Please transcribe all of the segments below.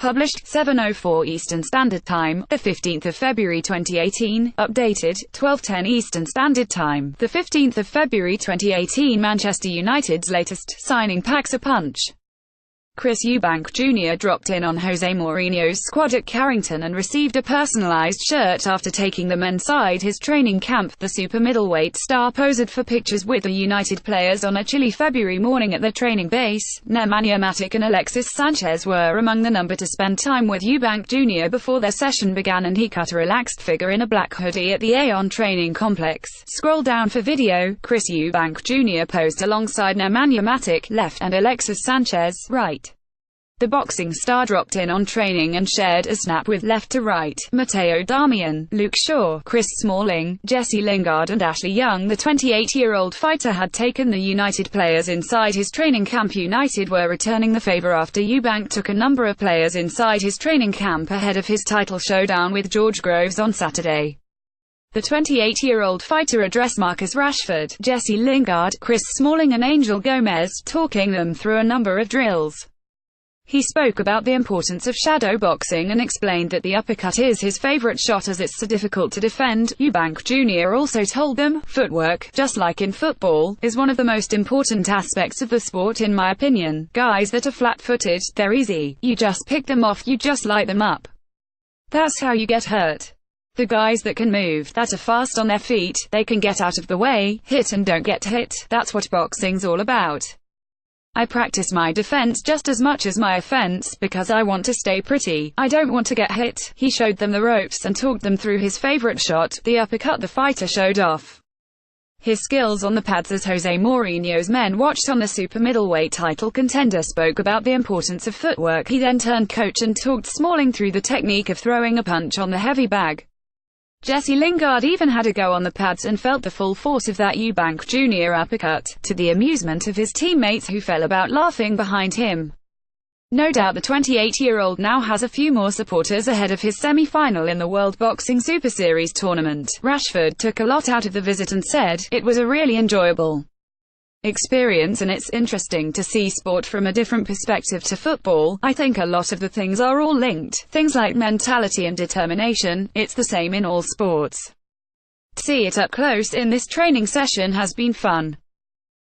Published 7:04 Eastern Standard Time, the 15th of February 2018. Updated 12:10 Eastern Standard Time, the 15th of February 2018. Manchester United's latest signing packs a punch. Chris Eubank Jr. dropped in on Jose Mourinho's squad at Carrington and received a personalised shirt after taking them inside his training camp. The super middleweight star posed for pictures with the United players on a chilly February morning at their training base. Nemanja Matic and Alexis Sanchez were among the number to spend time with Eubank Jr. before their session began, and he cut a relaxed figure in a black hoodie at the Aon training complex. Scroll down for video. Chris Eubank Jr. posed alongside Nemanja Matic, left, and Alexis Sanchez, right. The boxing star dropped in on training and shared a snap with left to right Matteo Darmian, Luke Shaw, Chris Smalling, Jesse Lingard and Ashley Young. The 28-year-old fighter had taken the United players inside his training camp. United were returning the favour after Eubank took a number of players inside his training camp ahead of his title showdown with George Groves on Saturday. The 28-year-old fighter addressed Marcus Rashford, Jesse Lingard, Chris Smalling and Angel Gomez, talking them through a number of drills. He spoke about the importance of shadow boxing and explained that the uppercut is his favorite shot as it's so difficult to defend. Eubank Jr. also told them, footwork, just like in football, is one of the most important aspects of the sport in my opinion. Guys that are flat-footed, they're easy. You just pick them off, you just light them up. That's how you get hurt. The guys that can move, that are fast on their feet, they can get out of the way, hit and don't get hit. That's what boxing's all about. I practice my defense just as much as my offense, because I want to stay pretty. I don't want to get hit. He showed them the ropes and talked them through his favorite shot, the uppercut. The fighter showed off his skills on the pads as Jose Mourinho's men watched on. The super middleweight title contender spoke about the importance of footwork. He then turned coach and talked Smalling through the technique of throwing a punch on the heavy bag. Jesse Lingard even had a go on the pads and felt the full force of that Eubank Jr. uppercut, to the amusement of his teammates who fell about laughing behind him. No doubt the 28-year-old now has a few more supporters ahead of his semi-final in the World Boxing Super Series tournament. Rashford took a lot out of the visit and said, "It was a really enjoyable experience and it's interesting to see sport from a different perspective to football. I think a lot of the things are all linked. Things like mentality and determination, it's the same in all sports. To see it up close in this training session has been fun."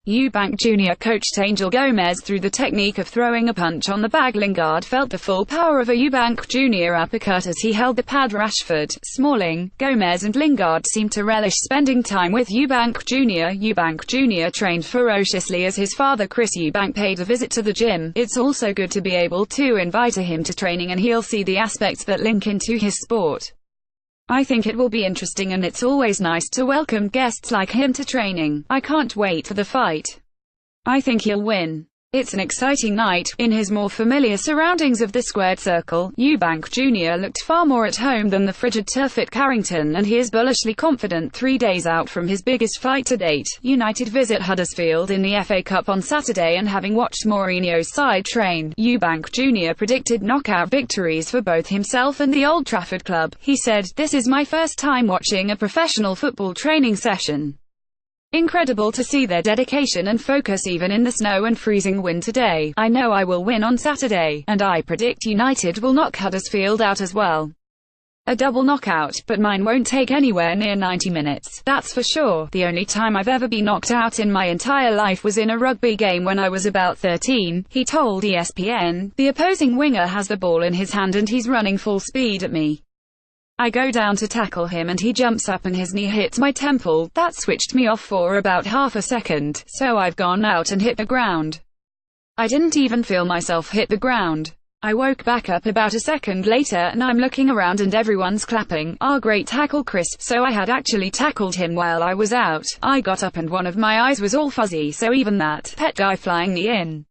Eubank Jr. coached Angel Gomez through the technique of throwing a punch on the bag. Lingard felt the full power of a Eubank Jr. uppercut as he held the pad. Rashford, Smalling, Gomez and Lingard seemed to relish spending time with Eubank Jr. Eubank Jr. trained ferociously as his father Chris Eubank paid a visit to the gym. It's also good to be able to invite him to training and he'll see the aspects that link into his sport. I think it will be interesting and it's always nice to welcome guests like him to training. I can't wait for the fight. I think he'll win. It's an exciting night. In his more familiar surroundings of the squared circle, Eubank Jr. looked far more at home than the frigid turf at Carrington, and he is bullishly confident 3 days out from his biggest fight to date. United visit Huddersfield in the FA Cup on Saturday, and having watched Mourinho's side train, Eubank Jr. predicted knockout victories for both himself and the Old Trafford club. He said, "This is my first time watching a professional football training session. Incredible to see their dedication and focus even in the snow and freezing wind today. I know I will win on Saturday, and I predict United will knock Huddersfield out as well. A double knockout, but mine won't take anywhere near 90 minutes, that's for sure. The only time I've ever been knocked out in my entire life was in a rugby game when I was about 13, he told ESPN. The opposing winger has the ball in his hand and he's running full speed at me. I go down to tackle him and he jumps up and his knee hits my temple. That switched me off for about half a second, so I've gone out and hit the ground. I didn't even feel myself hit the ground. I woke back up about a second later and I'm looking around and everyone's clapping. Ah, great tackle, Chris." So I had actually tackled him while I was out. I got up and one of my eyes was all fuzzy, so even that pet guy flying me in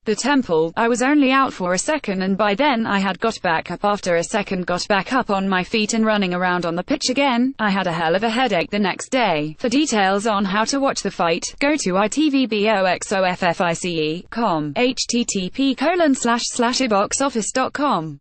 the temple, I was only out for a second and by then I had got back up after a second, got back up on my feet and running around on the pitch again. I had a hell of a headache the next day. For details on how to watch the fight, go to itvboxoffice.com, http://iboxoffice.com.